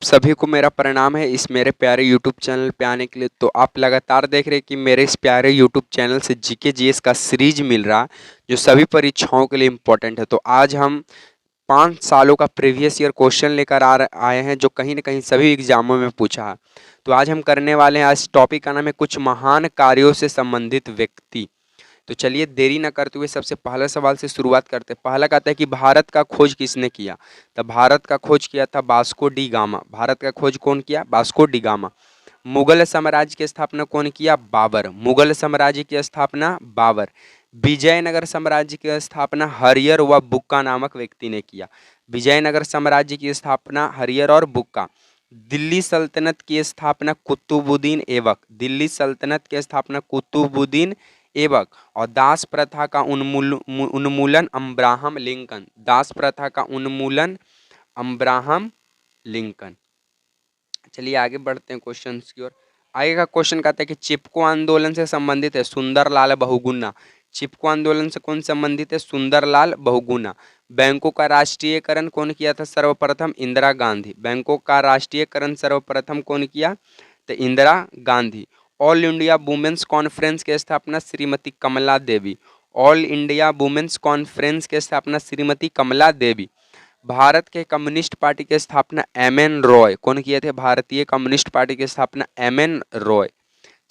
सभी को मेरा प्रणाम है इस मेरे प्यारे यूट्यूब चैनल पे आने के लिए। तो आप लगातार देख रहे हैं कि मेरे इस प्यारे यूट्यूब चैनल से जीके जीएस का सीरीज मिल रहा जो सभी परीक्षाओं के लिए इम्पोर्टेंट है। तो आज हम 5 सालों का प्रीवियस ईयर क्वेश्चन लेकर आए हैं जो कहीं ना कहीं सभी एग्जामों में पूछा है। तो आज हम करने वाले हैं, आज टॉपिक का नाम है कुछ महान कार्यों से संबंधित व्यक्ति। तो चलिए देरी न करते हुए सबसे पहले सवाल से शुरुआत करते हैं। पहला कहता है कि भारत का खोज किसने किया। तो भारत का खोज किया था वास्को डी गामा। भारत का खोज कौन किया? Vasco D gamma. मुगल साम्राज्य की स्थापना कौन किया? बाबर। मुगल साम्राज्य की स्थापना बाबर। विजयनगर साम्राज्य की स्थापना हरियर व बुक्का नामक व्यक्ति ने किया। विजयनगर साम्राज्य की स्थापना हरियर और बुक्का। दिल्ली सल्तनत की स्थापना कुतुबुद्दीन ऐबक। दिल्ली सल्तनत की स्थापना कुतुबुद्दीन ऐबक। और दास प्रथा का उन्मूलन अब्राहम लिंकन। दास प्रथा का उन्मूलन अब्राहम लिंकन। चलिए आगे बढ़ते हैं क्वेश्चन की ओर। आगे का क्वेश्चन कहता है कि चिपको आंदोलन से संबंधित है सुंदरलाल बहुगुणा। चिपको आंदोलन से कौन संबंधित है? सुंदरलाल बहुगुणा। बैंकों का राष्ट्रीयकरण कौन किया था सर्वप्रथम? इंदिरा गांधी। बैंकों का राष्ट्रीयकरण सर्वप्रथम कौन किया? तो Indira Gandhi. All India women's conference की स्थापना Shrimati Kamala Devi. All India women's conference की स्थापना श्रीमती कमला देवी। भारत के कम्युनिस्ट पार्टी की स्थापना एम.एन. रॉय। कौन किए थे? भारतीय कम्युनिस्ट पार्टी की स्थापना एम.एन. रॉय।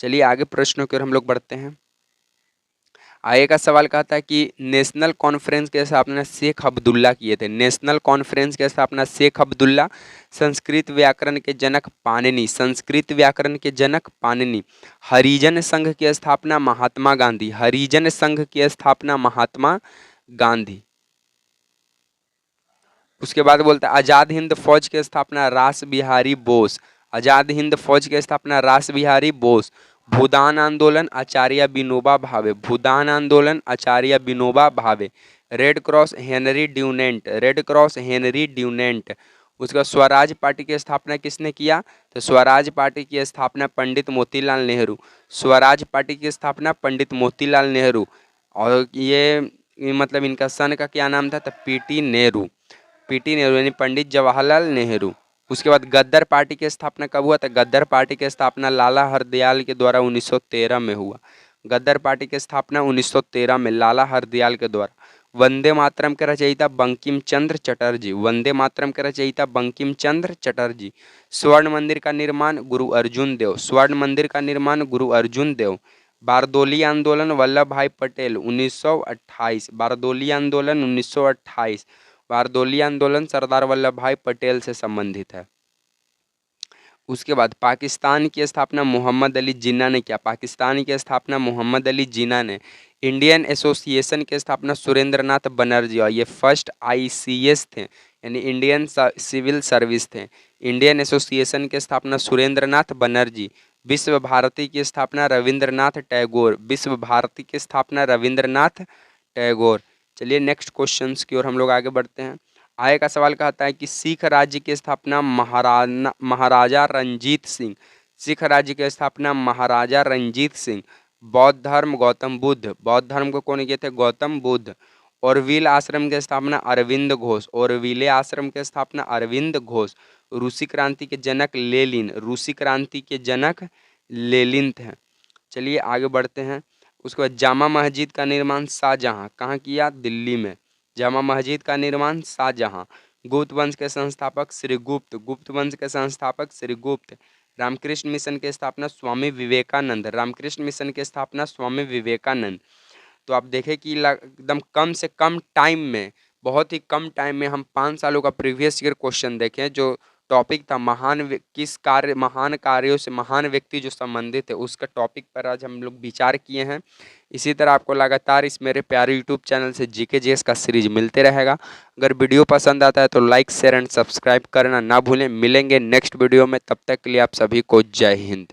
चलिए आगे प्रश्नों की ओर हम लोग बढ़ते हैं। आगे का सवाल कहता है कि नेशनल कॉन्फ्रेंस की स्थापना शेख अब्दुल्ला किए थे। नेशनल कॉन्फ्रेंस की स्थापना शेख अब्दुल्ला। संस्कृत व्याकरण के जनक पाणिनि। संस्कृत व्याकरण के जनक पाणिनि। हरिजन संघ की स्थापना महात्मा गांधी। हरिजन संघ की स्थापना महात्मा गांधी। उसके बाद बोलता है आजाद हिंद फौज की स्थापना रास बिहारी बोस। आजाद हिंद फौज की स्थापना रास बिहारी बोस। भूदान आंदोलन आचार्य विनोबा भावे। भूदान आंदोलन आचार्य Vinoba Bhave. Red cross Henry Dunant. Red cross Henry Dunant. उसके बाद स्वराज पार्टी की स्थापना किसने किया? तो स्वराज पार्टी की स्थापना पंडित मोतीलाल नेहरू। स्वराज पार्टी की स्थापना पंडित मोतीलाल नेहरू। और ये मतलब इनका सन का क्या नाम था? तो पीटी नेहरू। पीटी नेहरू यानी पंडित जवाहरलाल नेहरू। उसके बाद गद्दर पार्टी की स्थापना कब हुआ था? गद्दर पार्टी की स्थापना लाला हरदयाल के द्वारा 1913 में हुआ। गद्दर पार्टी की स्थापना 1913 में लाला हरदयाल के द्वारा। वंदे मातरम के रचयिता बंकिम चंद्र चटर्जी। वंदे मातरम के रचयिता बंकिम चंद्र चटर्जी। स्वर्ण मंदिर का निर्माण गुरु अर्जुन देव। स्वर्ण मंदिर का निर्माण गुरु अर्जुन देव। बारदोली आंदोलन वल्लभ भाई पटेल 1928। बारदोली आंदोलन 1928। बारदोली आंदोलन सरदार वल्लभ भाई पटेल से संबंधित है। उसके बाद पाकिस्तान की स्थापना मोहम्मद अली जिन्ना ने किया। पाकिस्तान की स्थापना मोहम्मद अली जिन्ना ने। इंडियन एसोसिएशन की स्थापना सुरेंद्रनाथ बनर्जी। और ये फर्स्ट आईसीएस थे यानी इंडियन सिविल सर्विस थे। इंडियन एसोसिएशन की स्थापना सुरेंद्रनाथ बनर्जी। विश्व भारती की स्थापना रविंद्रनाथ टैगोर। विश्व भारती की स्थापना रविंद्रनाथ टैगोर। चलिए नेक्स्ट क्वेश्चंस की ओर हम लोग आगे बढ़ते हैं। आगे का सवाल कहता है कि सिख राज्य की स्थापना महाराजा रंजीत सिंह। सिख राज्य की स्थापना महाराजा रंजीत सिंह। बौद्ध धर्म गौतम बुद्ध। बौद्ध धर्म को कौन किए थे? गौतम बुद्ध। ऑरविल आश्रम की स्थापना अरविंद घोष। ऑरविले आश्रम की स्थापना अरविंद घोष। रूसी क्रांति के जनक लेनिन। रूसी क्रांति के जनक लेनिन थे। चलिए आगे बढ़ते हैं। उसके बाद जामा मस्जिद का निर्माण शाहजहां कहाँ किया? दिल्ली में। जामा मस्जिद का निर्माण शाहजहां। गुप्त वंश के संस्थापक श्रीगुप्त। गुप्त वंश के संस्थापक श्रीगुप्त। रामकृष्ण मिशन की स्थापना स्वामी विवेकानंद। रामकृष्ण मिशन की स्थापना स्वामी विवेकानंद। तो आप देखें कि एकदम कम से कम टाइम में, बहुत ही कम टाइम में हम 5 सालों का प्रीवियस ईयर क्वेश्चन देखें। जो टॉपिक था किस कार्य महान कार्यों से महान व्यक्ति जो संबंधित है उसका टॉपिक पर आज हम लोग विचार किए हैं। इसी तरह आपको लगातार इस मेरे प्यारे यूट्यूब चैनल से जीके जीएस का सीरीज मिलते रहेगा। अगर वीडियो पसंद आता है तो लाइक शेयर एंड सब्सक्राइब करना ना भूलें। मिलेंगे नेक्स्ट वीडियो में, तब तक के लिए आप सभी को जय हिंद।